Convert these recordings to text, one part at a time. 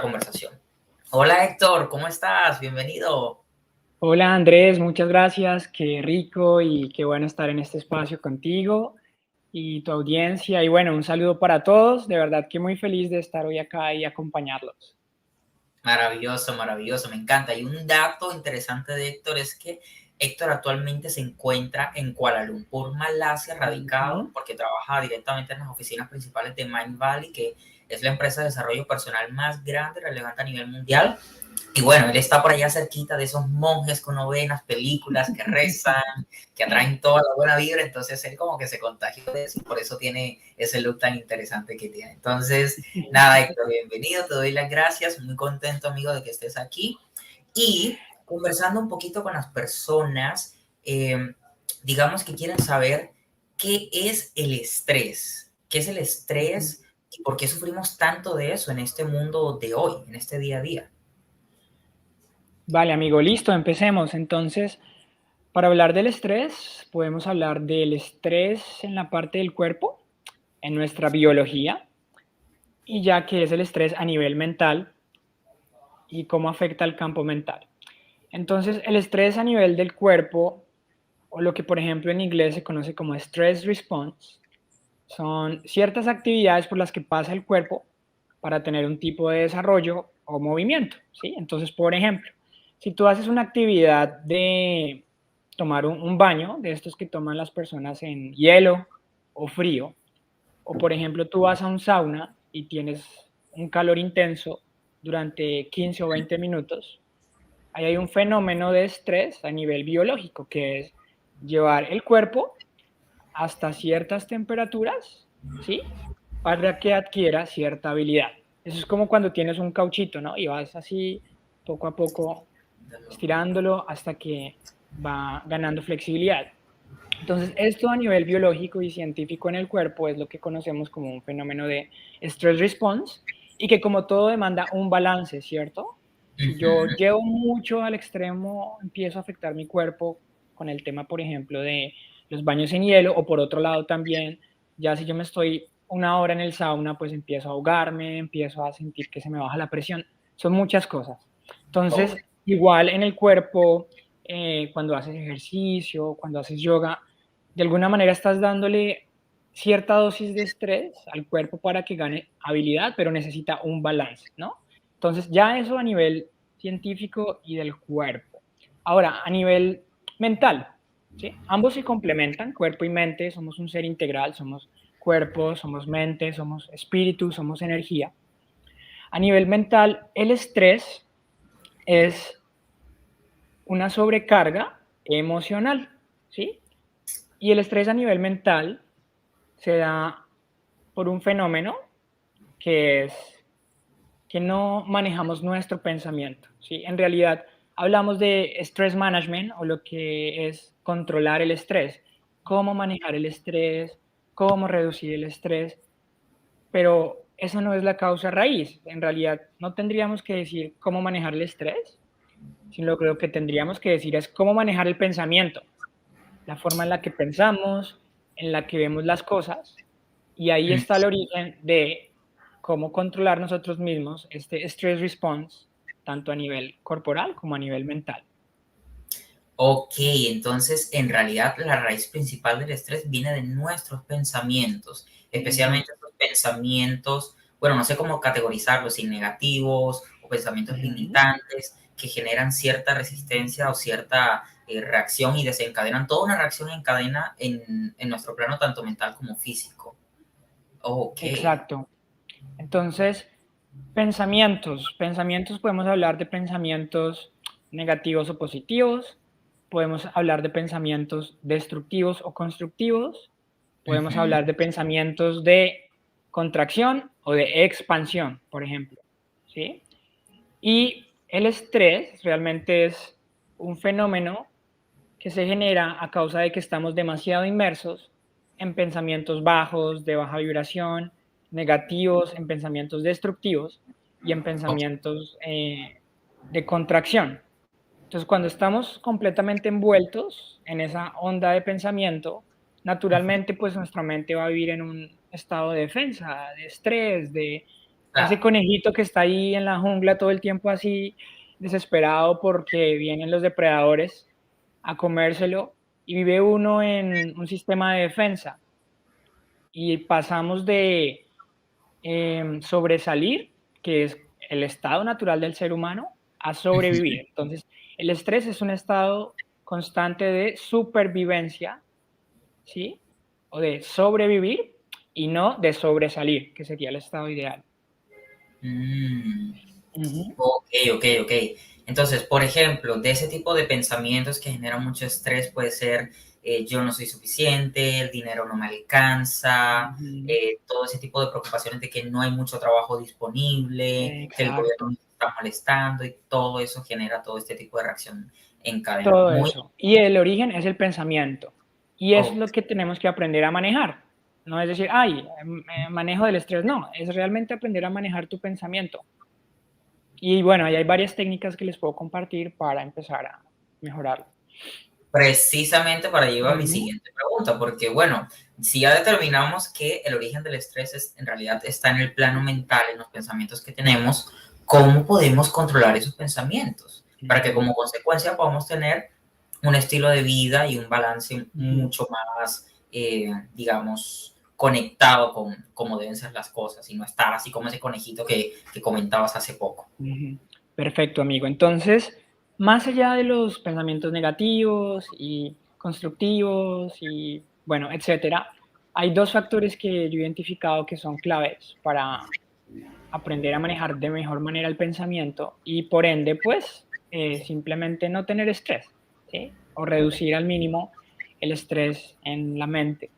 conversación. Hola Héctor, ¿cómo estás? Bienvenido. Hola Andrés, muchas gracias, qué rico y qué bueno estar en este espacio contigo y tu audiencia. Y bueno, un saludo para todos, de verdad que muy feliz de estar hoy acá y acompañarlos. Maravilloso, maravilloso, me encanta. Y un dato interesante de Héctor es que Héctor actualmente se encuentra en Kuala Lumpur, Malasia, radicado, Ujú. porque trabaja directamente en las oficinas principales de Mindvalley, que es la empresa de desarrollo personal más grande y relevante a nivel mundial. Y bueno, él está por allá cerquita de esos monjes que uno ve en las películas que rezan, que atraen toda la buena vibra, entonces él como que se contagió de eso y por eso tiene ese look tan interesante que tiene. Entonces, nada, Héctor, bienvenido, te doy las gracias, muy contento, amigo, de que estés aquí. Y conversando un poquito con las personas, digamos que quieren saber qué es el estrés, qué es el estrés y por qué sufrimos tanto de eso en este mundo de hoy, en este día a día. Vale, amigo, listo, empecemos. Entonces, para hablar del estrés, podemos hablar del estrés en la parte del cuerpo, en nuestra biología, y ya que es el estrés a nivel mental y cómo afecta al campo mental. Entonces, el estrés a nivel del cuerpo, o lo que por ejemplo en inglés se conoce como stress response, son ciertas actividades por las que pasa el cuerpo para tener un tipo de desarrollo o movimiento, ¿sí? Entonces, por ejemplo, si tú haces una actividad de tomar un baño, de estos que toman las personas en hielo o frío, o por ejemplo tú vas a un sauna y tienes un calor intenso durante 15 o 20 minutos, ahí hay un fenómeno de estrés a nivel biológico, que es llevar el cuerpo hasta ciertas temperaturas, ¿sí? Para que adquiera cierta habilidad. Eso es como cuando tienes un cauchito, ¿no? Y vas así poco a poco estirándolo hasta que va ganando flexibilidad. Entonces, esto a nivel biológico y científico en el cuerpo es lo que conocemos como un fenómeno de stress response y que como todo demanda un balance, ¿cierto? Si yo Ujú. llevo mucho al extremo, empiezo a afectar mi cuerpo con el tema, por ejemplo, de los baños en hielo o por otro lado también, ya si yo me estoy una hora en el sauna, pues empiezo a ahogarme, empiezo a sentir que se me baja la presión. Son muchas cosas. Oh, Entonces, igual en el cuerpo, cuando haces ejercicio, cuando haces yoga, de alguna manera estás dándole cierta dosis de estrés al cuerpo para que gane habilidad, pero necesita un balance, ¿no? Entonces, ya eso a nivel científico y del cuerpo. Ahora, a nivel mental, ¿sí? Ambos se complementan, cuerpo y mente, somos un ser integral, somos cuerpo, somos mente, somos espíritu, somos energía. A nivel mental, el estrés es una sobrecarga emocional, ¿sí? Y el estrés a nivel mental se da por un fenómeno que es que no manejamos nuestro pensamiento, ¿sí? En realidad hablamos de stress management o lo que es controlar el estrés, cómo manejar el estrés, cómo reducir el estrés, pero esa no es la causa raíz. En realidad no tendríamos que decir cómo manejar el estrés, sino lo que tendríamos que decir es cómo manejar el pensamiento, la forma en la que pensamos, en la que vemos las cosas, y ahí mm, está el origen de cómo controlar nosotros mismos este stress response, tanto a nivel corporal como a nivel mental. ok, entonces en realidad la raíz principal del estrés viene de nuestros pensamientos, Ujú. especialmente esos pensamientos, bueno, no sé cómo categorizarlos, si negativos o pensamientos Ujú. limitantes que generan cierta resistencia o cierta reacción y desencadenan toda una reacción en cadena en nuestro plano tanto mental como físico. Ok. Exacto. Entonces, pensamientos, podemos hablar de pensamientos negativos o positivos, podemos hablar de pensamientos destructivos o constructivos, podemos Ujú. hablar de pensamientos de contracción o de expansión, por ejemplo, ¿sí? Y el estrés realmente es un fenómeno que se genera a causa de que estamos demasiado inmersos en pensamientos bajos, de baja vibración, negativos, en pensamientos destructivos y en Ok. pensamientos de contracción. Entonces, cuando estamos completamente envueltos en esa onda de pensamiento, naturalmente, pues nuestra mente va a vivir en un estado de defensa, de estrés, de Ese Claro. conejito que está ahí en la jungla todo el tiempo así, desesperado porque vienen los depredadores a comérselo y vive uno en un sistema de defensa y pasamos de sobresalir, que es el estado natural del ser humano, a sobrevivir. Entonces, el estrés es un estado constante de supervivencia, ¿sí? O de sobrevivir y no de sobresalir, que sería el estado ideal. Mm, Ujú. ok, ok, ok. Entonces, por ejemplo, de ese tipo de pensamientos que generan mucho estrés puede ser yo no soy suficiente, el dinero no me alcanza, Ujú. todo ese tipo de preocupaciones de que no hay mucho trabajo disponible, que el gobierno Exacto, nos está molestando y todo eso genera todo este tipo de reacción en cadena. todo Muy, eso. Y el origen es el pensamiento. Y es oh, lo que tenemos que aprender a manejar. No es decir, ay, manejo del estrés. No, es realmente aprender a manejar tu pensamiento. Y bueno, ahí hay varias técnicas que les puedo compartir para empezar a mejorarlo. precisamente para llevar a mi Ujú. siguiente pregunta, porque bueno, si ya determinamos que el origen del estrés en realidad está en el plano mental, en los pensamientos que tenemos, ¿cómo podemos controlar esos pensamientos? Para que Ujú. como consecuencia podamos tener un estilo de vida y un balance Ujú. mucho más, digamos, conectado con cómo deben ser las cosas y no estar así como ese conejito que comentabas hace poco. Ujú. Perfecto, amigo. Entonces, más allá de los pensamientos negativos y constructivos y, bueno, etcétera, hay dos factores que yo he identificado que son claves para aprender a manejar de mejor manera el pensamiento y, por ende, pues, simplemente no tener estrés, ¿sí? O reducir al mínimo el estrés en la mente.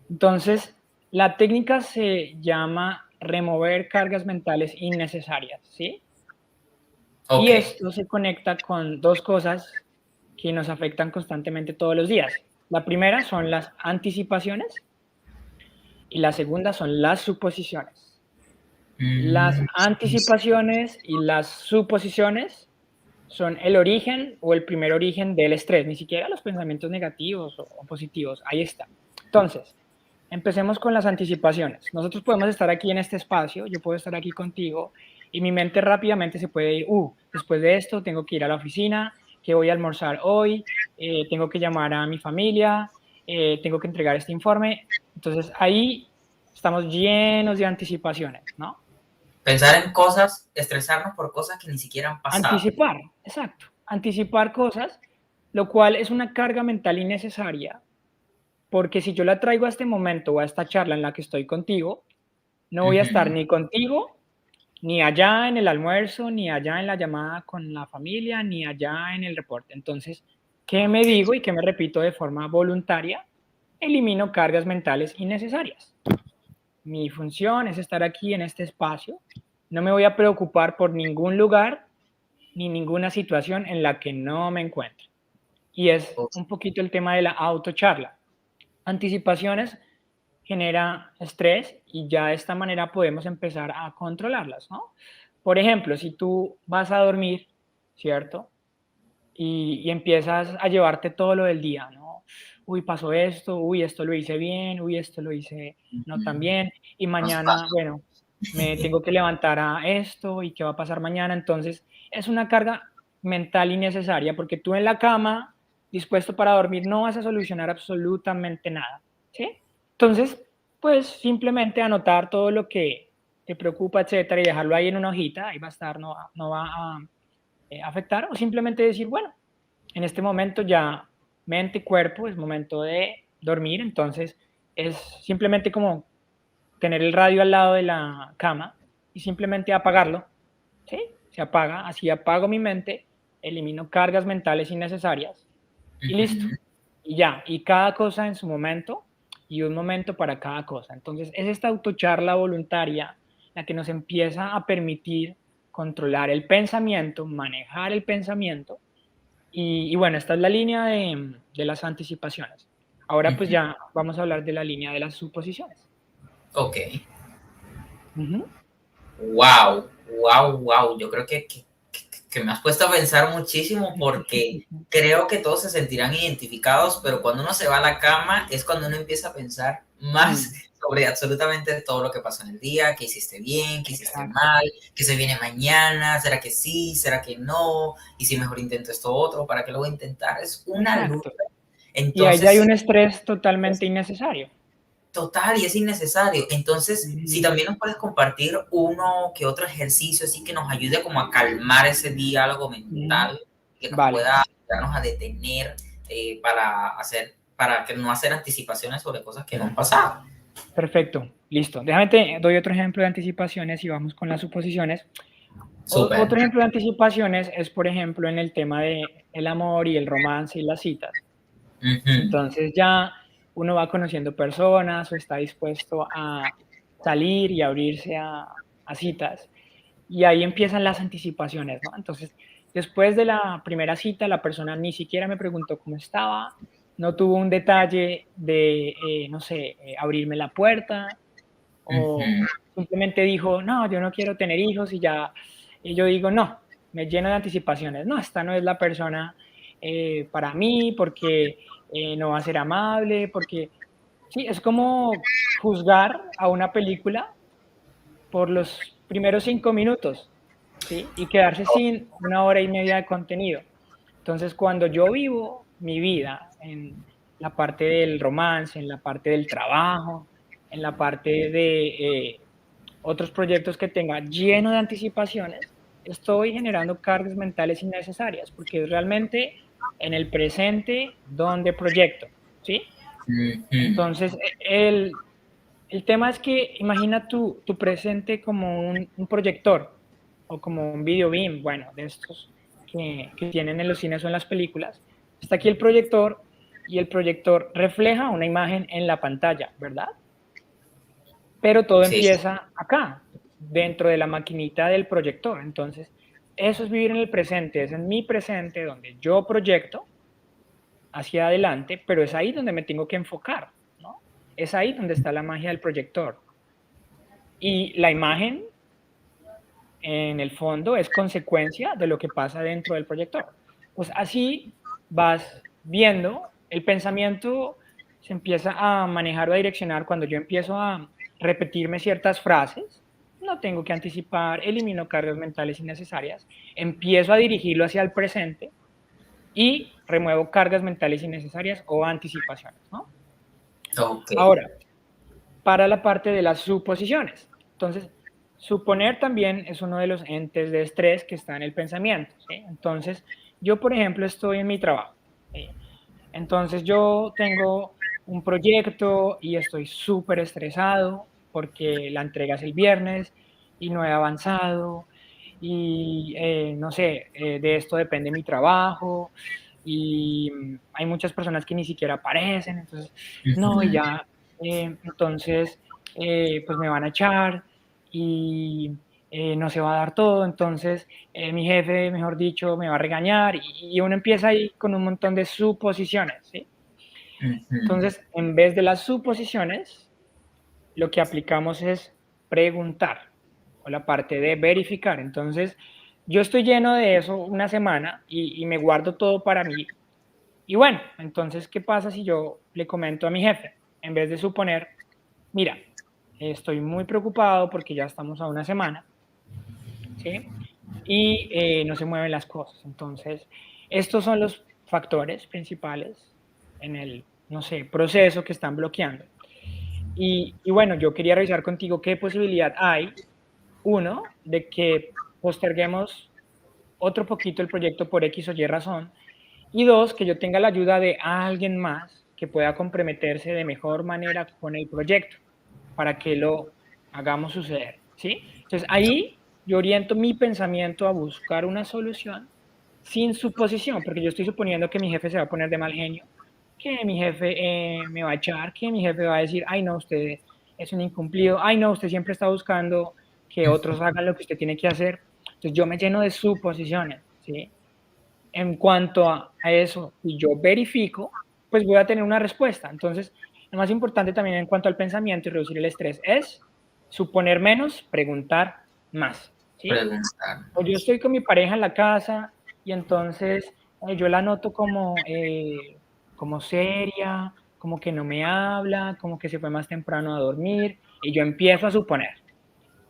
Entonces, la técnica se llama remover cargas mentales innecesarias, ¿sí? Y Ok. esto se conecta con dos cosas que nos afectan constantemente todos los días. La primera son las anticipaciones y la segunda son las suposiciones. Las Mm, anticipaciones y las suposiciones son el origen o el primer origen del estrés, ni siquiera los pensamientos negativos o positivos. Ahí está. Entonces, empecemos con las anticipaciones. Nosotros podemos estar aquí en este espacio, yo puedo estar aquí contigo y mi mente rápidamente se puede ir, después de esto tengo que ir a la oficina, que voy a almorzar hoy, tengo que llamar a mi familia, tengo que entregar este informe. Entonces ahí estamos llenos de anticipaciones, ¿no? pensar en cosas, estresarnos por cosas que ni siquiera han pasado. Anticipar, exacto. Anticipar cosas, lo cual es una carga mental innecesaria, porque si yo la traigo a este momento o a esta charla en la que estoy contigo, no voy a estar Ujú. ni contigo, ni allá en el almuerzo, ni allá en la llamada con la familia, ni allá en el reporte. Entonces, ¿qué me digo y qué me repito de forma voluntaria? Elimino cargas mentales innecesarias. Mi función es estar aquí en este espacio. No me voy a preocupar por ningún lugar ni ninguna situación en la que no me encuentre. Y es Ok. un poquito el tema de la autocharla. Anticipaciones genera estrés y ya de esta manera podemos empezar a controlarlas, ¿no? Por ejemplo, si tú vas a dormir, ¿cierto? Y empiezas a llevarte todo lo del día, ¿no? Uy, pasó esto, uy, esto lo hice bien, uy, esto lo hice no tan Ujú. bien, y Nos mañana, pasa. bueno, me tengo que levantar a esto y qué va a pasar mañana. Entonces, es una carga mental innecesaria porque tú en la cama, dispuesto para dormir, no vas a solucionar absolutamente nada, ¿sí? Entonces, pues simplemente anotar todo lo que te preocupa, etcétera, y dejarlo ahí en una hojita, ahí va a estar, no va a afectar, o simplemente decir, bueno, en este momento ya mente y cuerpo es momento de dormir, entonces es simplemente como tener el radio al lado de la cama y simplemente apagarlo, ¿sí? Se apaga, así apago mi mente, elimino cargas mentales innecesarias y listo. Ujú. Y ya, y cada cosa en su momento y un momento para cada cosa. Entonces, es esta autocharla voluntaria la que nos empieza a permitir controlar el pensamiento, manejar el pensamiento. Y bueno, esta es la línea de las anticipaciones. Ahora pues Ujú. ya vamos a hablar de la línea de las suposiciones. Ok. Ujú. Wow, wow, wow. Yo creo que me has puesto a pensar muchísimo porque creo que todos se sentirán identificados, pero cuando uno se va a la cama es cuando uno empieza a pensar más Mm. sobre absolutamente todo lo que pasó en el día, qué hiciste bien, qué hiciste Exacto, mal, qué se viene mañana, será que sí, será que no, y si mejor intento esto otro, ¿para qué lo voy a intentar? Es una lucha. exacto. Y ahí ya hay Entonces, un estrés totalmente innecesario. total, y es innecesario. Entonces, si Ujú. también nos puedes compartir uno que otro ejercicio así que nos ayude como a calmar ese diálogo Ujú. mental, que nos Vale, pueda ayudarnos a detener para que no hacer anticipaciones sobre cosas que no han pasado. perfecto, listo. Déjame te doy otro ejemplo de anticipaciones y vamos con las suposiciones. Súper. Otro ejemplo de anticipaciones es, por ejemplo, en el tema de el amor y el romance y las citas. Ujú. Entonces ya uno va conociendo personas o está dispuesto a salir y abrirse a citas. Y ahí empiezan las anticipaciones, ¿no? Entonces, después de la primera cita, la persona ni siquiera me preguntó cómo estaba, no tuvo un detalle de, no sé, abrirme la puerta o Ujú. simplemente dijo, no, yo no quiero tener hijos y ya, y yo digo, no, me lleno de anticipaciones, no, esta no es la persona para mí porque no va a ser amable, porque, sí, es como juzgar a una película por los primeros 5 minutos, ¿sí? Y quedarse sin 1 hora y media de contenido. Entonces, cuando yo vivo mi vida en la parte del romance, en la parte del trabajo, en la parte de otros proyectos que tenga lleno de anticipaciones, estoy generando cargas mentales innecesarias, porque es realmente en el presente donde proyecto, ¿sí? Ujú. Entonces, el tema es que imagina tu presente como un proyector o como un video beam, bueno, de estos que tienen en los cines o en las películas. Está aquí el proyector y el proyector refleja una imagen en la pantalla, ¿verdad? Pero todo Sí, sí. empieza acá, dentro de la maquinita del proyector. Entonces, eso es vivir en el presente, es en mi presente donde yo proyecto hacia adelante, pero es ahí donde me tengo que enfocar, ¿no? Es ahí donde está la magia del proyector. Y la imagen, en el fondo, es consecuencia de lo que pasa dentro del proyector. Pues así vas viendo, el pensamiento se empieza a manejar o a direccionar cuando yo empiezo a repetirme ciertas frases, no tengo que anticipar, elimino cargas mentales innecesarias, empiezo a dirigirlo hacia el presente y remuevo cargas mentales innecesarias o anticipaciones, ¿no? Ok. Ahora, para la parte de las suposiciones. Entonces, suponer también es uno de los entes de estrés que está en el pensamiento, ¿sí? Entonces, yo, por ejemplo, estoy en mi trabajo, ¿sí? Entonces, yo tengo un proyecto y estoy súper estresado porque la entrega es el viernes y no he avanzado y, no sé, de esto depende mi trabajo y hay muchas personas que ni siquiera aparecen, entonces, no, y Ujú. ya, entonces, pues me van a echar y no se va a dar todo, entonces mi jefe, mejor dicho, me va a regañar y uno empieza ahí con un montón de suposiciones, ¿sí? Ujú. Entonces, en vez de las suposiciones, lo que aplicamos es preguntar o la parte de verificar. Entonces, yo estoy lleno de eso una semana y me guardo todo para mí. Y bueno, entonces, ¿qué pasa si yo le comento a mi jefe? En vez de suponer, mira, estoy muy preocupado porque ya estamos a una semana, ¿sí? Y no se mueven las cosas. Entonces, estos son los factores principales en el, no sé, proceso que están bloqueando. Y bueno, yo quería revisar contigo qué posibilidad hay, uno, de que posterguemos otro poquito el proyecto por X o Y razón, y dos, que yo tenga la ayuda de alguien más que pueda comprometerse de mejor manera con el proyecto para que lo hagamos suceder, ¿sí? Entonces ahí yo oriento mi pensamiento a buscar una solución sin suposición, porque yo estoy suponiendo que mi jefe se va a poner de mal genio, que mi jefe me va a echar, que mi jefe va a decir, ay no, usted es un incumplido, ay no, usted siempre está buscando que otros hagan lo que usted tiene que hacer. Entonces yo me lleno de suposiciones, ¿sí? En cuanto a eso, y yo verifico, pues voy a tener una respuesta. Entonces, lo más importante también en cuanto al pensamiento y reducir el estrés es suponer menos, preguntar más, ¿sí? Preguntar. O yo estoy con mi pareja en la casa y entonces yo la noto como seria, como que no me habla, como que se fue más temprano a dormir, y yo empiezo a suponer,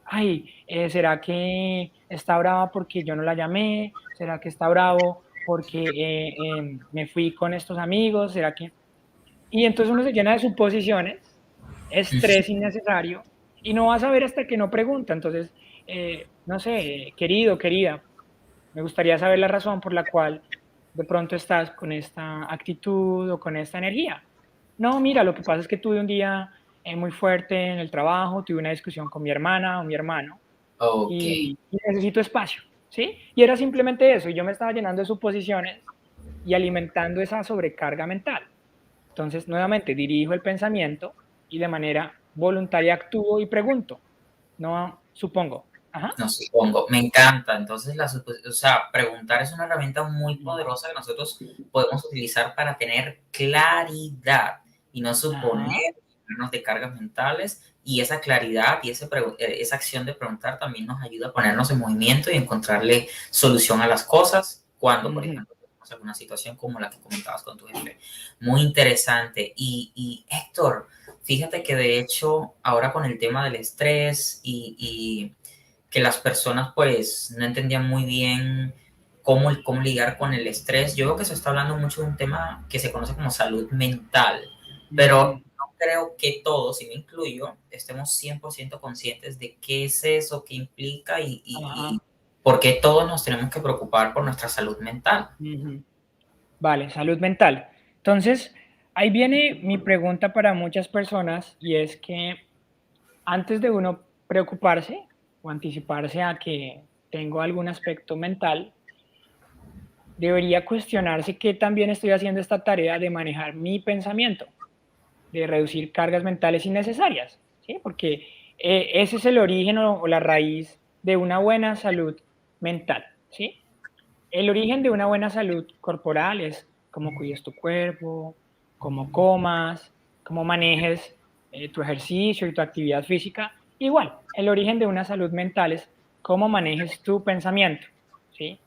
ay, ¿será que está brava porque yo no la llamé? ¿Será que está bravo porque me fui con estos amigos? ¿Será que...? Y entonces uno se llena de suposiciones, estrés innecesario, y no va a saber hasta que no pregunta. Entonces, no sé, querido, querida, me gustaría saber la razón por la cual de pronto estás con esta actitud o con esta energía. No, mira, lo que pasa es que tuve un día muy fuerte en el trabajo, tuve una discusión con mi hermana o mi hermano Ok. y necesito espacio, ¿sí? Y era simplemente eso, y yo me estaba llenando de suposiciones y alimentando esa sobrecarga mental. Entonces, nuevamente, dirijo el pensamiento y de manera voluntaria actúo y pregunto, no supongo. Ajá. No supongo, me encanta. Entonces, o sea, preguntar es una herramienta muy poderosa que nosotros podemos utilizar para tener claridad y no Ajá. suponernos de cargas mentales. Y esa claridad y esa acción de preguntar también nos ayuda a ponernos en movimiento y encontrarle solución a las cosas cuando, por Ujú. ejemplo, tenemos alguna situación como la que comentabas con tu jefe. Muy interesante. Y Héctor, fíjate que de hecho, ahora con el tema del estrés y que las personas pues no entendían muy bien cómo lidiar con el estrés. Yo veo que se está hablando mucho de un tema que se conoce como salud mental, pero Ujú. no creo que todos, y me incluyo, estemos 100% conscientes de qué es eso, qué implica Ajá. y por qué todos nos tenemos que preocupar por nuestra salud mental. Ujú. Vale, salud mental. Entonces, ahí viene mi pregunta para muchas personas y es que antes de uno preocuparse o anticiparse a que tengo algún aspecto mental, debería cuestionarse qué también estoy haciendo esta tarea de manejar mi pensamiento, de reducir cargas mentales innecesarias, ¿sí? Porque ese es el origen o la raíz de una buena salud mental, ¿sí? El origen de una buena salud corporal es cómo cuides tu cuerpo, cómo comas, cómo manejes tu ejercicio y tu actividad física. Igual, el origen de una salud mental es cómo manejes tu pensamiento, ¿sí?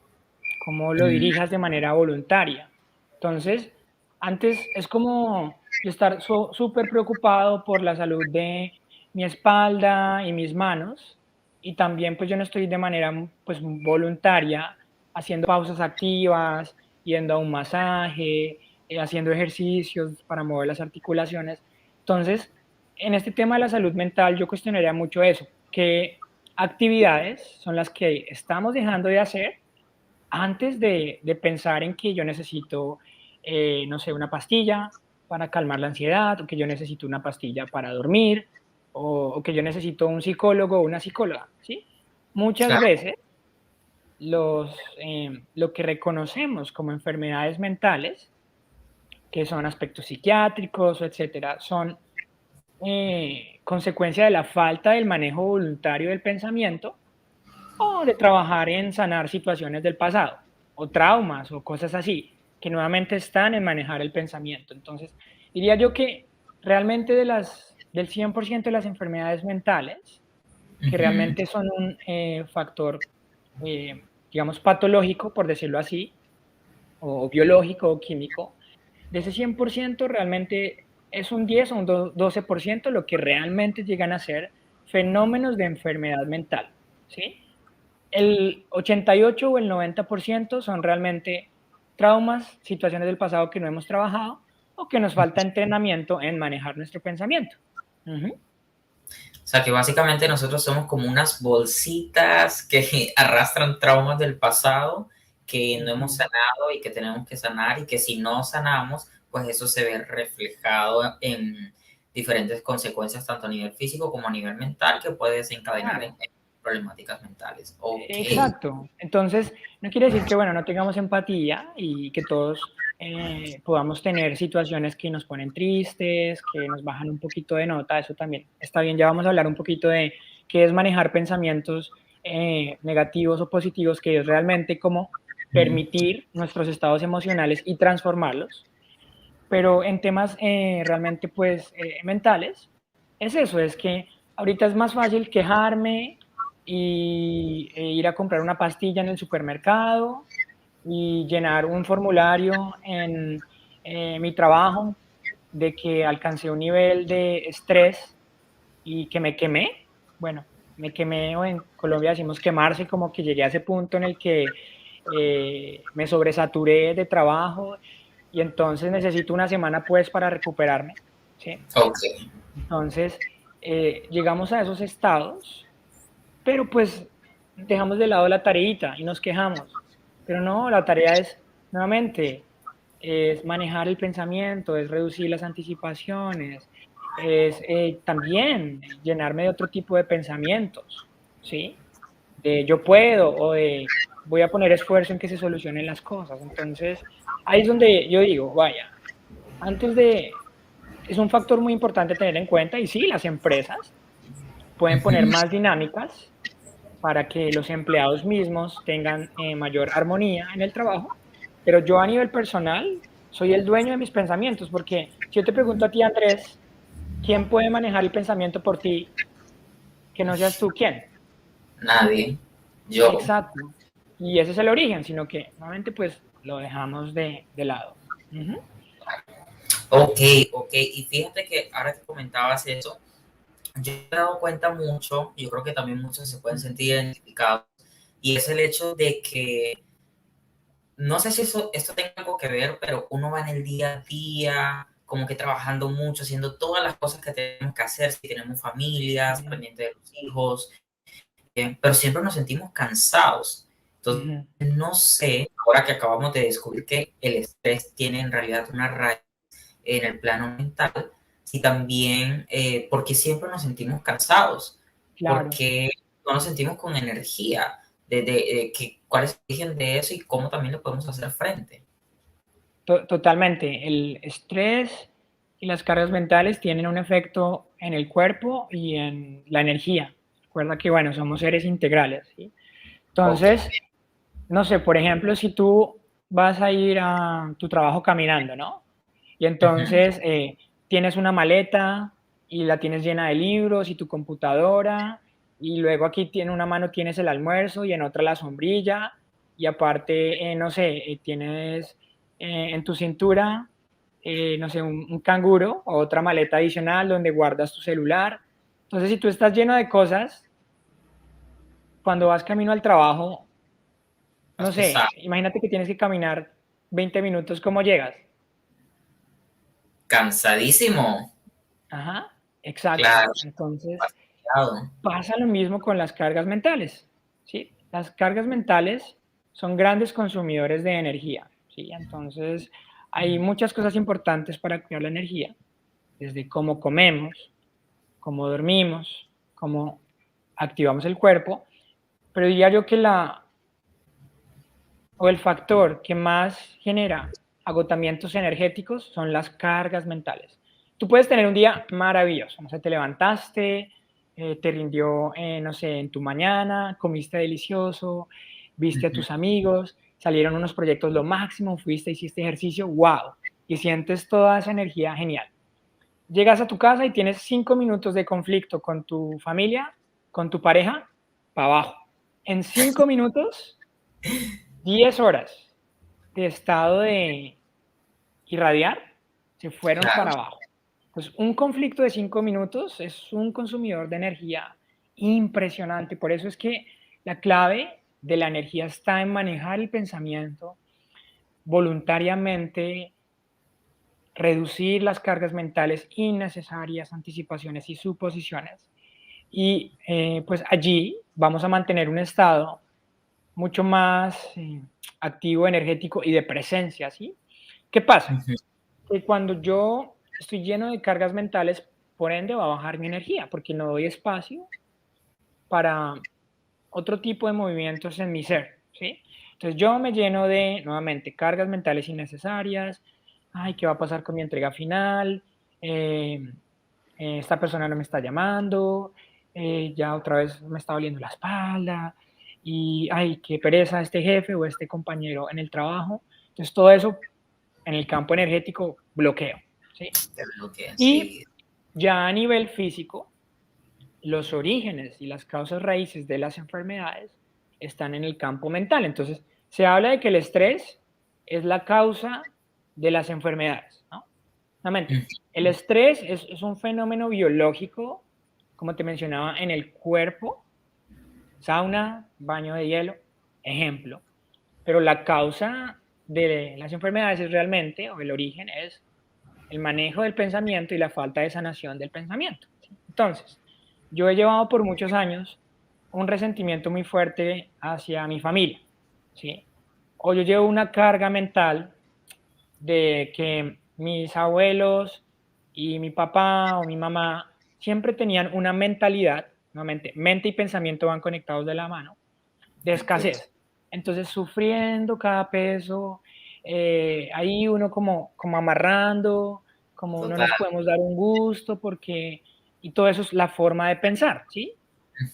Cómo lo Mm, dirijas de manera voluntaria. Entonces, antes es como yo estar súper preocupado por la salud de mi espalda y mis manos, y también pues yo no estoy de manera pues voluntaria haciendo pausas activas, yendo a un masaje, haciendo ejercicios para mover las articulaciones. Entonces, en este tema de la salud mental yo cuestionaría mucho eso, qué actividades son las que estamos dejando de hacer antes de pensar en que yo necesito, no sé, una pastilla para calmar la ansiedad, o que yo necesito una pastilla para dormir, o que yo necesito un psicólogo o una psicóloga, ¿sí? Muchas claro, veces lo que reconocemos como enfermedades mentales, que son aspectos psiquiátricos, etcétera, son consecuencia de la falta del manejo voluntario del pensamiento o de trabajar en sanar situaciones del pasado, o traumas, o cosas así, que nuevamente están en manejar el pensamiento. Entonces, diría yo que realmente del 100% de las enfermedades mentales, que ujú, realmente son un factor, digamos, patológico, por decirlo así, o biológico o químico, de ese 100% realmente es un 10 o un 12% lo que realmente llegan a ser fenómenos de enfermedad mental, ¿sí? El 88 o el 90% son realmente traumas, situaciones del pasado que no hemos trabajado o que nos falta entrenamiento en manejar nuestro pensamiento. Ujú. o sea que básicamente nosotros somos como unas bolsitas que arrastran traumas del pasado que no hemos Ujú. sanado y que tenemos que sanar y que si no sanamos, pues eso se ve reflejado en diferentes consecuencias, tanto a nivel físico como a nivel mental, que puede desencadenar Claro. en problemáticas mentales. Ok, Exacto. Entonces, no quiere decir que, bueno, no tengamos empatía y que todos podamos tener situaciones que nos ponen tristes, que nos bajan un poquito de nota, eso también está bien. Ya vamos a hablar un poquito de qué es manejar pensamientos negativos o positivos, que es realmente como permitir nuestros estados emocionales y transformarlos. Pero en temas realmente, pues, mentales, es eso, es que ahorita es más fácil quejarme e ir a comprar una pastilla en el supermercado y llenar un formulario en mi trabajo de que alcancé un nivel de estrés y que me quemé. Bueno, me quemé, o en Colombia decimos quemarse, como que llegué a ese punto en el que me sobresaturé de trabajo y entonces necesito una semana pues para recuperarme, ¿sí? Ok. Entonces, llegamos a esos estados, pero pues dejamos de lado la tareita y nos quejamos. Pero no, la tarea es, nuevamente, es manejar el pensamiento, es reducir las anticipaciones, es también llenarme de otro tipo de pensamientos, ¿sí? De yo puedo o de voy a poner esfuerzo en que se solucionen las cosas. Entonces, ahí es donde yo digo, vaya, antes de, es un factor muy importante tener en cuenta y sí, las empresas pueden poner Ujú. más dinámicas para que los empleados mismos tengan mayor armonía en el trabajo, pero yo a nivel personal soy el dueño de mis pensamientos, porque si yo te pregunto a ti, Andrés, ¿quién puede manejar el pensamiento por ti que no seas tú? ¿Quién? Nadie. Yo. Exacto. Y ese es el origen, sino que nuevamente pues lo dejamos de lado. Ujú. Ok, ok. Y fíjate que ahora que comentabas eso, yo me he dado cuenta mucho, yo creo que también muchos se pueden sentir identificados, y es el hecho de que, no sé si esto tenga algo que ver, pero uno va en el día a día, como que trabajando mucho, haciendo todas las cosas que tenemos que hacer, si tenemos familias, Ujú. pendientes de los hijos, pero siempre nos sentimos cansados. Entonces, Ujú. no sé, ahora que acabamos de descubrir que el estrés tiene en realidad una raíz en el plano mental, si también, porque siempre nos sentimos cansados, Claro. porque no nos sentimos con energía, cuál es el origen de eso y cómo también le podemos hacer frente. Totalmente. El estrés y las cargas mentales tienen un efecto en el cuerpo y en la energía. Recuerda que, bueno, somos seres integrales, ¿sí? Ok. Entonces, no sé, por ejemplo, si tú vas a ir a tu trabajo caminando, ¿no? Y Ujú. entonces tienes una maleta y la tienes llena de libros y tu computadora, y luego aquí en una mano tienes el almuerzo y en otra la sombrilla, y aparte, no sé, tienes en tu cintura, no sé, un canguro o otra maleta adicional donde guardas tu celular. Entonces, si tú estás lleno de cosas, cuando vas camino al trabajo, Más no sé, pesado. imagínate que tienes que caminar 20 minutos, ¿cómo llegas? Cansadísimo. Ajá, exacto. Claro, Entonces, fastidiado. pasa lo mismo con las cargas mentales, ¿sí? Las cargas mentales son grandes consumidores de energía, ¿sí? Entonces, hay muchas cosas importantes para cuidar la energía, desde cómo comemos, cómo dormimos, cómo activamos el cuerpo, pero diría yo que el factor que más genera agotamientos energéticos son las cargas mentales. Tú puedes tener un día maravilloso, no sé, te levantaste, te rindió, no sé, en tu mañana, comiste delicioso, viste a Ujú. tus amigos, salieron unos proyectos lo máximo, fuiste, hiciste ejercicio, wow, y sientes toda esa energía genial. Llegas a tu casa y tienes 5 minutos de conflicto con tu familia, con tu pareja, para abajo. En 5 minutos, 10 horas de estado de irradiar se fueron Claro. para abajo. Pues un conflicto de 5 minutos es un consumidor de energía impresionante. Por eso es que la clave de la energía está en manejar el pensamiento voluntariamente, reducir las cargas mentales innecesarias, anticipaciones y suposiciones. Y pues allí vamos a mantener un estado mucho más activo, energético y de presencia, ¿sí? ¿Qué pasa? Ujú. Que cuando yo estoy lleno de cargas mentales, por ende va a bajar mi energía, porque no doy espacio para otro tipo de movimientos en mi ser, ¿sí? Entonces yo me lleno de, nuevamente, cargas mentales innecesarias. Ay, ¿qué va a pasar con mi entrega final? Eh, esta persona no me está llamando, ya otra vez me está doliendo la espalda, y ay, qué pereza este jefe o este compañero en el trabajo. Entonces todo eso en el campo energético bloqueo, ¿sí? Te bloquean, Y sí. ya a nivel físico, los orígenes y las causas raíces de las enfermedades están en el campo mental. Entonces, se habla de que el estrés es la causa de las enfermedades, ¿no? Nuevamente, el estrés es un fenómeno biológico, como te mencionaba, en el cuerpo, sauna, baño de hielo, ejemplo. Pero la causa de las enfermedades es realmente, o el origen es el manejo del pensamiento y la falta de sanación del pensamiento. Entonces, yo he llevado por muchos años un resentimiento muy fuerte hacia mi familia, ¿sí? O yo llevo una carga mental de que mis abuelos y mi papá o mi mamá siempre tenían una mentalidad, nuevamente, mente y pensamiento van conectados de la mano, de escasez. Entonces, sufriendo cada peso, ahí uno como amarrando, como no Total. nos podemos dar un gusto porque, y todo eso es la forma de pensar, ¿sí?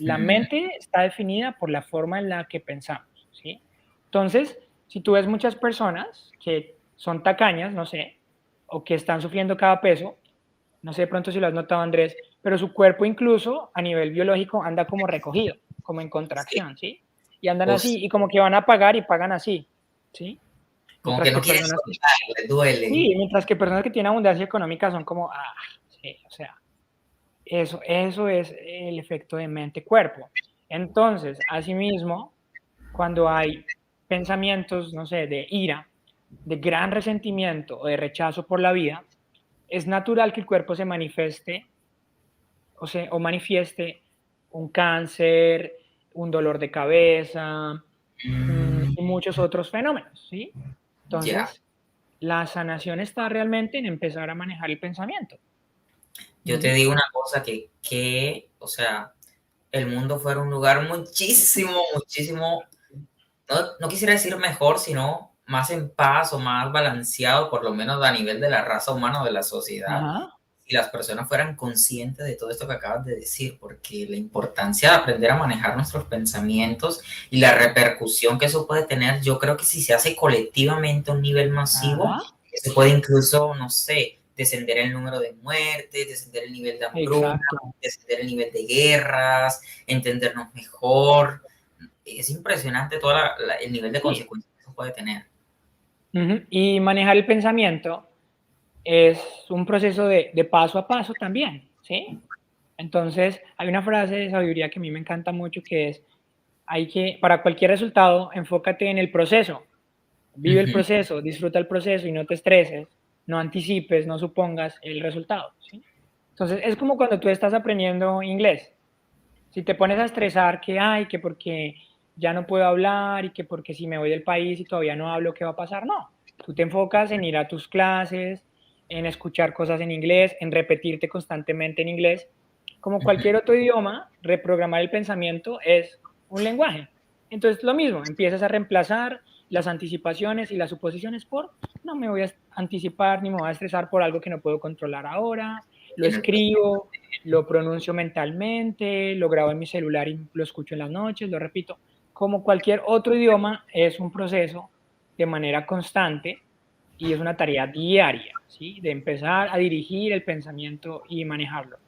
La mente está definida por la forma en la que pensamos, ¿sí? Entonces, si tú ves muchas personas que son tacañas, no sé, o que están sufriendo cada peso, no sé de pronto si lo has notado, Andrés, pero su cuerpo incluso a nivel biológico anda como recogido, como en Sí. contracción, ¿sí? Y andan Uf, así, y como que van a pagar y pagan así, ¿sí? como Mientras que no que quieren personas, soltar, les duele. sí, mientras que personas que tienen abundancia económica son como, sí, o sea, eso es el efecto de mente-cuerpo. Entonces, asimismo, cuando hay pensamientos, no sé, de ira, de gran resentimiento o de rechazo por la vida, es natural que el cuerpo se manifieste o manifieste un cáncer, un dolor de cabeza Mm, y muchos otros fenómenos, ¿sí? ya. Entonces, la sanación está realmente en empezar a manejar el pensamiento. Yo te Ujú. digo una cosa o sea, el mundo fuera un lugar muchísimo, muchísimo, no quisiera decir mejor, sino más en paz o más balanceado, por lo menos a nivel de la raza humana o de la sociedad, Ajá, si las personas fueran conscientes de todo esto que acabas de decir, porque la importancia de aprender a manejar nuestros pensamientos y la repercusión que eso puede tener, yo creo que si se hace colectivamente a un nivel masivo, ajá, se puede incluso, no sé, descender el número de muertes, descender el nivel de hambruna, exacto. descender el nivel de guerras, entendernos mejor. Es impresionante todo el nivel de Sí. consecuencias que eso puede tener. Ujú. Y manejar el pensamiento es un proceso de paso a paso también, ¿sí? Entonces, hay una frase de sabiduría que a mí me encanta mucho que es, para cualquier resultado, enfócate en el proceso, vive el Ujú. proceso, disfruta el proceso y no te estreses, no anticipes, no supongas el resultado, ¿sí? Entonces, es como cuando tú estás aprendiendo inglés. Si te pones a estresar que, ay, que porque ya no puedo hablar y que porque si me voy del país y todavía no hablo, ¿qué va a pasar? No, tú te enfocas en ir a tus clases, en escuchar cosas en inglés, en repetirte constantemente en inglés. Como cualquier otro idioma, reprogramar el pensamiento es un lenguaje. Entonces, lo mismo, empiezas a reemplazar las anticipaciones y las suposiciones por, no me voy a anticipar ni me voy a estresar por algo que no puedo controlar ahora, lo En el presente. escribo, lo pronuncio mentalmente, lo grabo en mi celular y lo escucho en las noches, lo repito. Como cualquier otro idioma, es un proceso de manera constante y es una tarea diaria, ¿sí? De empezar a dirigir el pensamiento y manejarlo.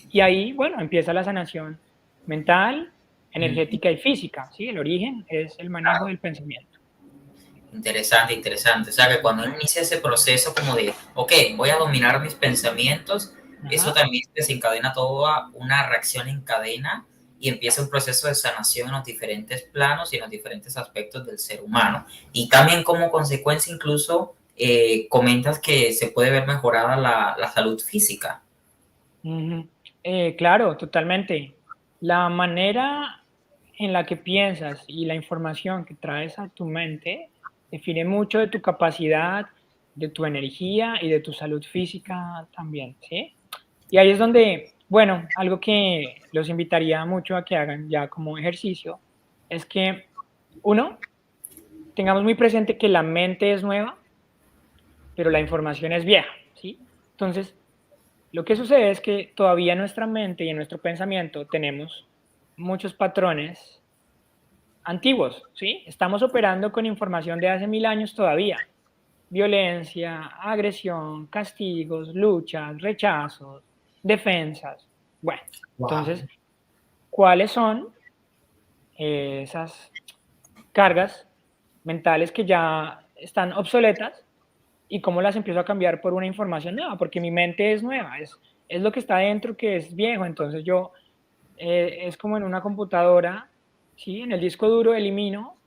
Y ahí, bueno, empieza la sanación mental, energética y física, ¿sí? El origen es el manejo del pensamiento. Interesante, interesante. O sea, que cuando uno inicia ese proceso como de, ok, voy a dominar mis pensamientos, eso Ajá. también desencadena toda una reacción en cadena y empieza un proceso de sanación en los diferentes planos y en los diferentes aspectos del ser humano. Y también como consecuencia incluso comentas que se puede ver mejorada la salud física. Ujú. Claro, totalmente. La manera en la que piensas y la información que traes a tu mente define mucho de tu capacidad, de tu energía y de tu salud física también, ¿sí? Y ahí es donde, bueno, algo que los invitaría mucho a que hagan ya como ejercicio es que, uno, tengamos muy presente que la mente es nueva, pero la información es vieja, ¿sí? Entonces, lo que sucede es que todavía en nuestra mente y en nuestro pensamiento tenemos muchos patrones antiguos, ¿sí? Estamos operando con información de hace 1000 años todavía. Violencia, agresión, castigos, luchas, rechazos, defensas. Bueno, Wow. entonces, ¿cuáles son esas cargas mentales que ya están obsoletas y cómo las empiezo a cambiar por una información nueva, porque mi mente es nueva, es lo que está dentro que es viejo, entonces yo es como en una computadora, ¿sí? En el disco duro elimino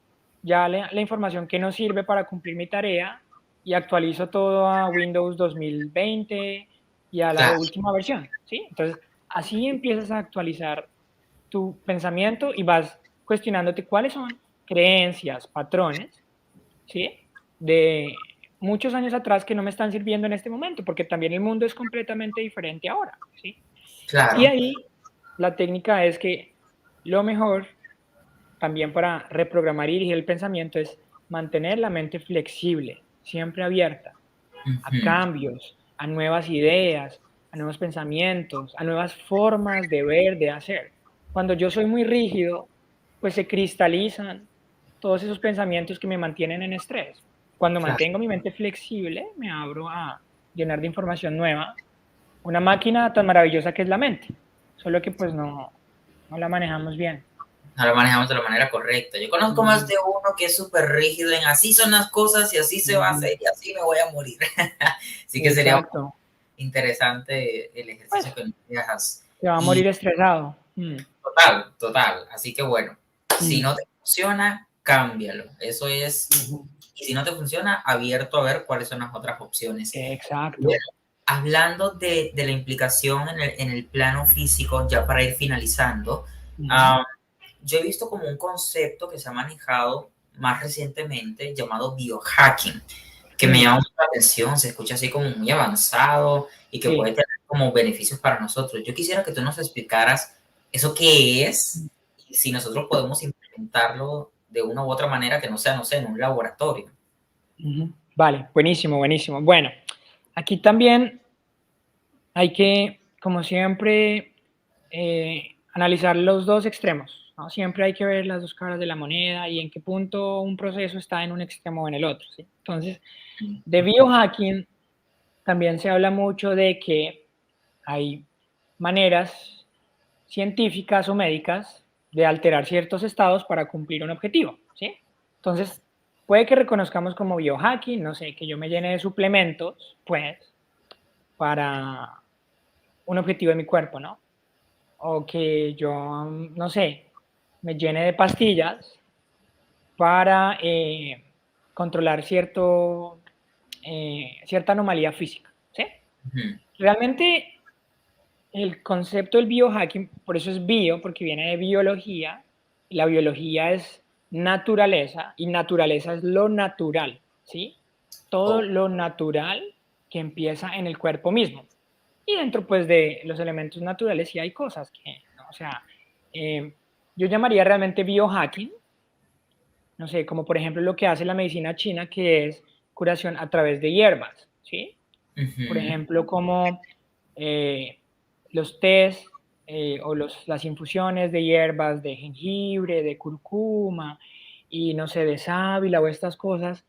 ya la información que no sirve para cumplir mi tarea y actualizo todo a Windows 2020 y a la Claro, última versión, ¿sí? Entonces, así empiezas a actualizar tu pensamiento y vas cuestionándote cuáles son creencias, patrones, ¿sí? De muchos años atrás que no me están sirviendo en este momento, porque también el mundo es completamente diferente ahora, ¿sí? Y claro. ahí la técnica es que lo mejor también para reprogramar y dirigir el pensamiento es mantener la mente flexible, siempre abierta a Ujú. cambios, a nuevas ideas, a nuevos pensamientos, a nuevas formas de ver, de hacer. Cuando yo soy muy rígido, pues se cristalizan todos esos pensamientos que me mantienen en estrés. Cuando Claro. mantengo mi mente flexible, me abro a llenar de información nueva una máquina tan maravillosa que es la mente, solo que pues no la manejamos bien. No lo manejamos de la manera correcta. Yo conozco más Ujú, de uno que es súper rígido en así son las cosas y así se va a ujú. hacer y así me voy a morir. Así que sería Exacto. interesante el Pues ejercicio que nos dejas. se va a Y morir estresado. total, total. Así que bueno, si Mm, no te funciona, cámbialo. Eso es, ujú. y si no te funciona, abierto a ver cuáles son las otras opciones. Bueno, Exacto. hablando de la implicación en el plano físico, ya para ir finalizando, Ujú, ah, yo he visto como un concepto que se ha manejado más recientemente llamado biohacking, que me mm, llama mucho la atención, se escucha así como muy avanzado y que puede sí. tener como beneficios para nosotros. Yo quisiera que tú nos explicaras eso qué es y si nosotros podemos implementarlo de una u otra manera que no sea, no sé, en un laboratorio. Ujú. Vale, buenísimo, buenísimo. Bueno, aquí también hay que, como siempre, analizar los dos extremos, ¿no? Siempre hay que ver las dos caras de la moneda y en qué punto un proceso está en un extremo o en el otro, ¿sí? Entonces, de biohacking también se habla mucho de que hay maneras científicas o médicas de alterar ciertos estados para cumplir un objetivo, ¿sí? Entonces, puede que reconozcamos como biohacking, no sé, que yo me llene de suplementos, pues, para un objetivo de mi cuerpo, ¿no? O que yo, no sé, me llene de pastillas para controlar cierta anomalía física, ¿sí? Ujú. Realmente el concepto del biohacking, por eso es bio, porque viene de biología, y la biología es naturaleza, y naturaleza es lo natural, ¿sí? Todo Oh, lo natural que empieza en el cuerpo mismo. Y dentro, pues, de los elementos naturales sí hay cosas que, ¿no? O sea, eh, yo llamaría realmente biohacking, no sé, como por ejemplo lo que hace la medicina china, que es curación a través de hierbas, ¿sí? Por ujú. ejemplo, como eh, los tés o las infusiones de hierbas de jengibre, de curcuma y no sé, de sábila o estas cosas,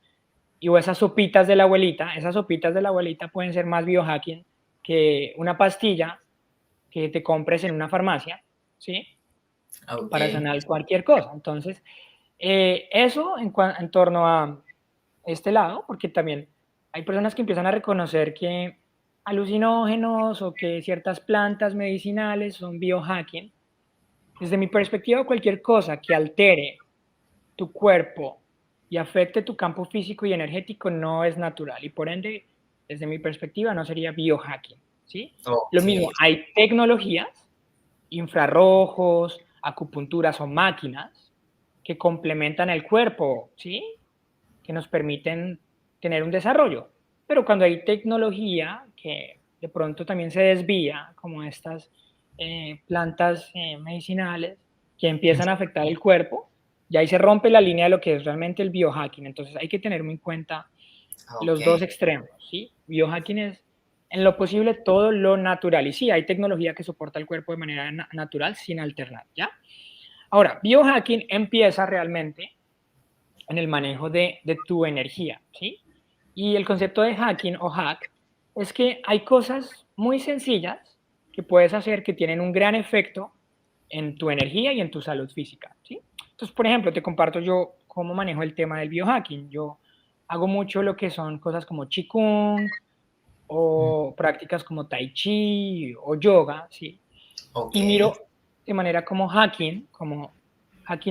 y o esas sopitas de la abuelita, esas sopitas de la abuelita pueden ser más biohacking que una pastilla que te compres en una farmacia, ¿sí? Ok, Para sanar cualquier cosa. Entonces, eso en torno a este lado, porque también hay personas que empiezan a reconocer que alucinógenos o que ciertas plantas medicinales son biohacking. Desde mi perspectiva, cualquier cosa que altere tu cuerpo y afecte tu campo físico y energético no es natural y por ende, desde mi perspectiva, no sería biohacking, ¿sí? Lo ok, mismo, hay tecnologías, infrarrojos, acupunturas o máquinas que complementan el cuerpo, ¿sí? Que nos permiten tener un desarrollo. Pero cuando hay tecnología que de pronto también se desvía, como estas plantas medicinales que empiezan a afectar el cuerpo, y ahí se rompe la línea de lo que es realmente el biohacking. Entonces hay que tener muy en cuenta ok. los dos extremos, ¿sí? Biohacking es en lo posible todo lo natural. Y sí, hay tecnología que soporta el cuerpo de manera natural sin alternar, ¿ya? Ahora, biohacking empieza realmente en el manejo de tu energía, ¿sí? Y el concepto de hacking o hack es que hay cosas muy sencillas que puedes hacer que tienen un gran efecto en tu energía y en tu salud física, ¿sí? Entonces, por ejemplo, te comparto yo cómo manejo el tema del biohacking. Yo hago mucho lo que son cosas como Qigong o prácticas como Tai Chi o yoga, ¿sí? Ok. Y miro de manera como hacking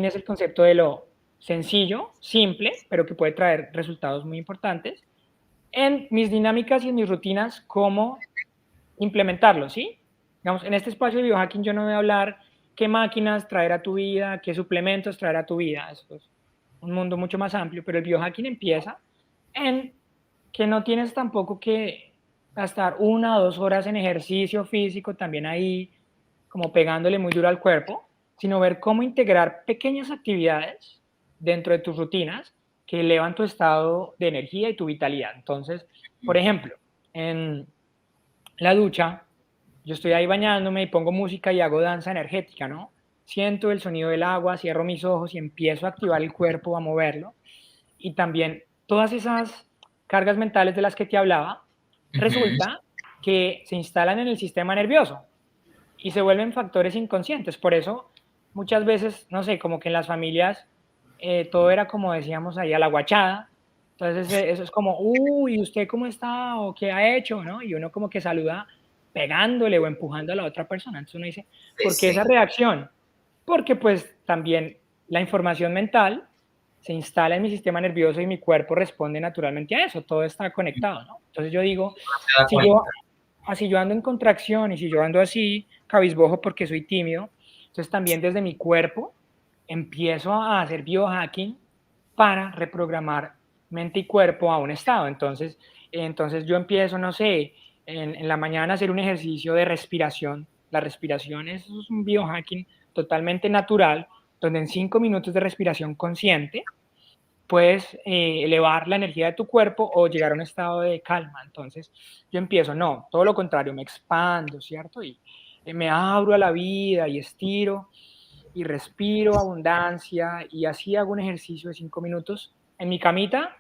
es el concepto de lo sencillo, simple, pero que puede traer resultados muy importantes, en mis dinámicas y en mis rutinas, cómo implementarlo, ¿sí? Digamos, en este espacio de biohacking yo no voy a hablar qué máquinas traer a tu vida, qué suplementos traer a tu vida, eso es un mundo mucho más amplio, pero el biohacking empieza en que no tienes tampoco que gastar 1 o 2 horas en ejercicio físico, también ahí como pegándole muy duro al cuerpo, sino ver cómo integrar pequeñas actividades dentro de tus rutinas que elevan tu estado de energía y tu vitalidad. Entonces, por ejemplo, en la ducha, yo estoy ahí bañándome y pongo música y hago danza energética, ¿no? Siento el sonido del agua, cierro mis ojos y empiezo a activar el cuerpo, a moverlo. Y también todas esas cargas mentales de las que te hablaba, Ujú. resulta que se instalan en el sistema nervioso y se vuelven factores inconscientes. Por eso, muchas veces, no sé, como que en las familias todo era como decíamos ahí a la guachada. Entonces, eso es como, uy, ¿usted cómo está? ¿O qué ha hecho? ¿No? Y uno como que saluda pegándole o empujando a la otra persona. Entonces uno dice, Sí, ¿por qué esa sí. reacción? Porque pues también la información mental se instala en mi sistema nervioso y mi cuerpo responde naturalmente a eso. Todo está conectado, ¿no? Entonces yo digo, No se da si yo cuenta. así yo ando en contracción y si yo ando así, cabizbojo porque soy tímido, entonces también desde mi cuerpo empiezo a hacer biohacking para reprogramar mente y cuerpo a un estado. Entonces yo empiezo, no sé, en la mañana a hacer un ejercicio de respiración. La respiración es un biohacking totalmente natural, donde en 5 minutos de respiración consciente puedes elevar la energía de tu cuerpo o llegar a un estado de calma. Entonces yo empiezo, no, todo lo contrario, me expando, ¿cierto? Y me abro a la vida y estiro y respiro abundancia y así hago un ejercicio de 5 minutos en mi camita,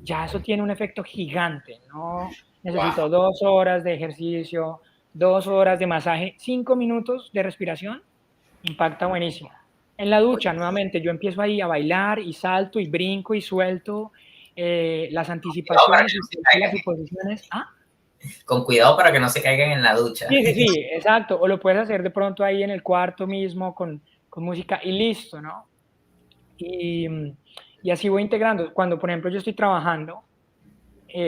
ya eso tiene un efecto gigante, no necesito Wow. 2 horas de ejercicio, 2 horas de masaje, 5 minutos de respiración, impacta buenísimo. En la ducha, nuevamente, yo empiezo ahí a bailar y salto y brinco y suelto las Cuidado para anticipaciones que y no se las caigan. suposiciones. Ah, Con cuidado para que no se caigan en la ducha. sí, sí, sí, exacto. O lo puedes hacer de pronto ahí en el cuarto mismo con música y listo, ¿no? Y, y así voy integrando. Cuando, por ejemplo, yo estoy trabajando,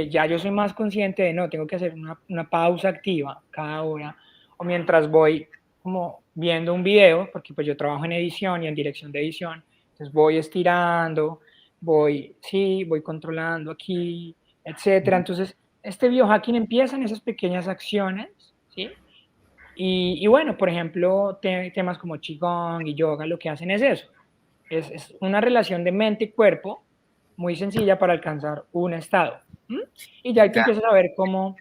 ya yo soy más consciente de, no, tengo que hacer una pausa activa cada hora, o mientras voy como viendo un video, porque pues yo trabajo en edición y en dirección de edición, entonces voy estirando, voy controlando aquí, etcétera. Entonces, este biohacking empieza en esas pequeñas acciones, ¿sí? Y bueno, por ejemplo, temas como Qigong y yoga lo que hacen es eso, es una relación de mente y cuerpo muy sencilla para alcanzar un estado. ¿M? Y ya Me ahí tú encanta. empiezas a ver cómo,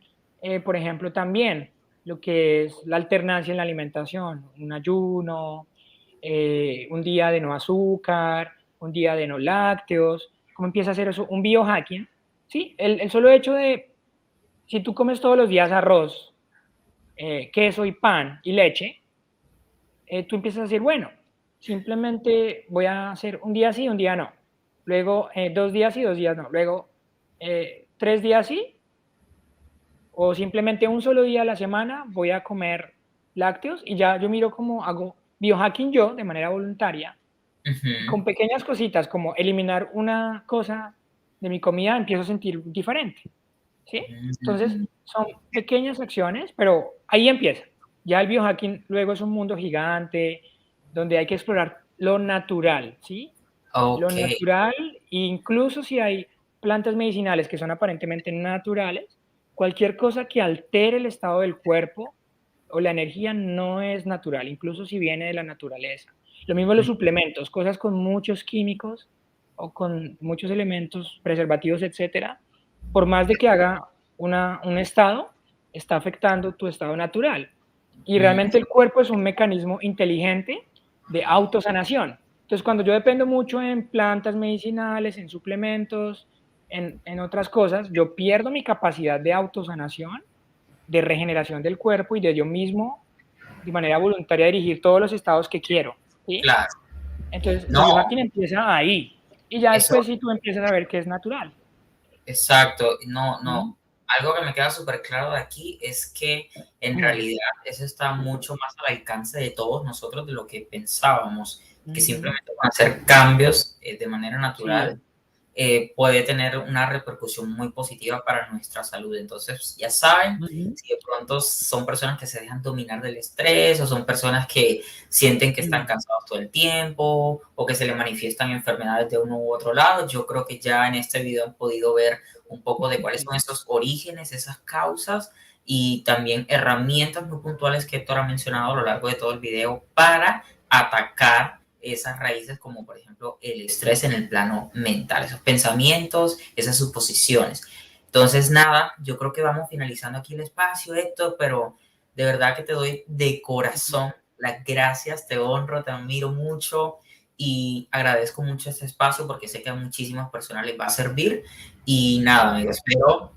por ejemplo, también lo que es la alternancia en la alimentación, un ayuno, un día de no azúcar, un día de no lácteos, cómo empieza a hacer eso, un biohacking, ¿sí? El solo hecho de, si tú comes todos los días arroz, queso y pan y leche, tú empiezas a decir, bueno, simplemente voy a hacer un día sí, un día no. Luego 2 días sí, 2 días no. Luego 3 días sí, o simplemente un solo día a la semana voy a comer lácteos y ya yo miro cómo hago biohacking yo de manera voluntaria y Ujú. con pequeñas cositas como eliminar una cosa de mi comida empiezo a sentir diferente, ¿sí? Entonces Mm. son pequeñas acciones, pero ahí empieza. Ya el biohacking luego es un mundo gigante donde hay que explorar lo natural, ¿sí? Lo Ok. natural, incluso si hay plantas medicinales que son aparentemente naturales, cualquier cosa que altere el estado del cuerpo o la energía no es natural, incluso si viene de la naturaleza. Lo mismo los suplementos, cosas con muchos químicos o con muchos elementos preservativos, etcétera, por más de que haga un estado, está afectando tu estado natural. Y Mm. realmente el cuerpo es un mecanismo inteligente de autosanación. Entonces, cuando yo dependo mucho en plantas medicinales, en suplementos, en otras cosas, yo pierdo mi capacidad de autosanación, de regeneración del cuerpo y de yo mismo, de manera voluntaria, dirigir todos los estados que quiero. ¿Sí? Claro. Entonces, el No, biohacking empieza ahí. Y ya eso, después sí tú empiezas a ver que es natural. Exacto, no, ¿Mm? no. Algo que me queda súper claro de aquí es que en realidad eso está mucho más al alcance de todos nosotros de lo que pensábamos, que Ujú. simplemente con hacer cambios de manera natural Sí. puede tener una repercusión muy positiva para nuestra salud. Entonces, ya saben, Ujú. si de pronto son personas que se dejan dominar del estrés o son personas que sienten que están Mm. cansados todo el tiempo o que se les manifiestan enfermedades de uno u otro lado, yo creo que ya en este video han podido ver un poco de cuáles son esos orígenes, esas causas y también herramientas muy puntuales que Héctor ha mencionado a lo largo de todo el video para atacar esas raíces como por ejemplo el estrés en el plano mental, esos pensamientos, esas suposiciones. Entonces nada, yo creo que vamos finalizando aquí el espacio, Héctor, pero de verdad que te doy de corazón las gracias, te honro, te admiro mucho y agradezco mucho este espacio porque sé que a muchísimas personas les va a servir y nada, amigo, espero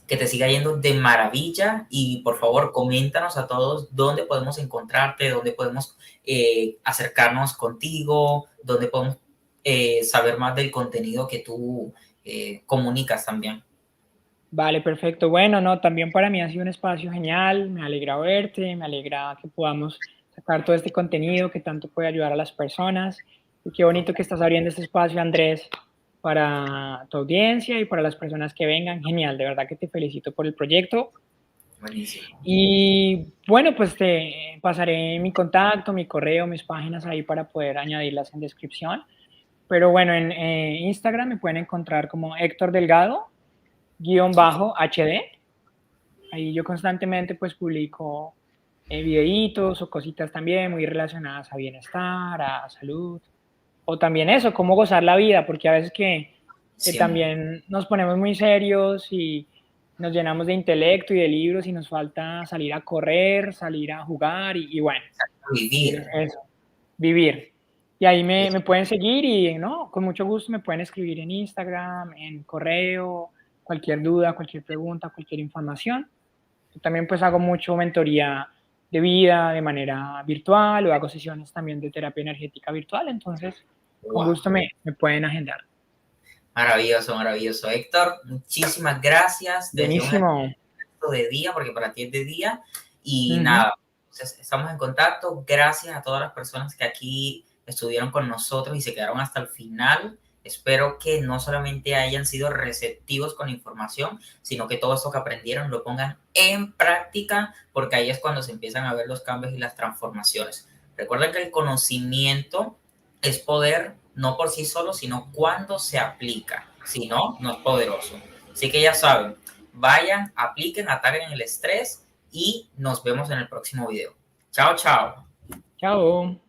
que te siga yendo de maravilla y por favor coméntanos a todos dónde podemos encontrarte, dónde podemos acercarnos contigo, dónde podemos saber más del contenido que tú comunicas también. Vale, perfecto. Bueno, no, también para mí ha sido un espacio genial. Me alegra verte, me alegra que podamos sacar todo este contenido que tanto puede ayudar a las personas. Y qué bonito que estás abriendo este espacio, Andrés, para tu audiencia y para las personas que vengan. Genial, de verdad que te felicito por el proyecto. Buenísimo. Y bueno, pues te pasaré mi contacto, mi correo, mis páginas ahí para poder añadirlas en descripción. Pero bueno, en Instagram me pueden encontrar como Héctor Delgado, guión Ok, bajo HD. Ahí yo constantemente pues publico videitos o cositas también muy relacionadas a bienestar, a salud, o también eso, cómo gozar la vida, porque a veces que siempre. también nos ponemos muy serios y nos llenamos de intelecto y de libros y nos falta salir a correr, salir a jugar y bueno, Vivir. eso, vivir. Y ahí me pueden seguir y, ¿no? Con mucho gusto me pueden escribir en Instagram, en correo, cualquier duda, cualquier pregunta, cualquier información. Yo también pues hago mucho mentoría de vida de manera virtual o hago sesiones también de terapia energética virtual, entonces con Wow. gusto me pueden agendar. Maravilloso, maravilloso. Héctor, muchísimas gracias. Te deseo un Buenísimo. excelente de día, porque para ti es de día. Y Ujú. nada, entonces, estamos en contacto. Gracias a todas las personas que aquí estuvieron con nosotros y se quedaron hasta el final. Espero que no solamente hayan sido receptivos con la información, sino que todo esto que aprendieron lo pongan en práctica, porque ahí es cuando se empiezan a ver los cambios y las transformaciones. Recuerden que el conocimiento es poder no por sí solo, sino cuando se aplica. Si no, no es poderoso. Así que ya saben, vayan, apliquen, ataquen el estrés y nos vemos en el próximo video. Chao, chao. Chao.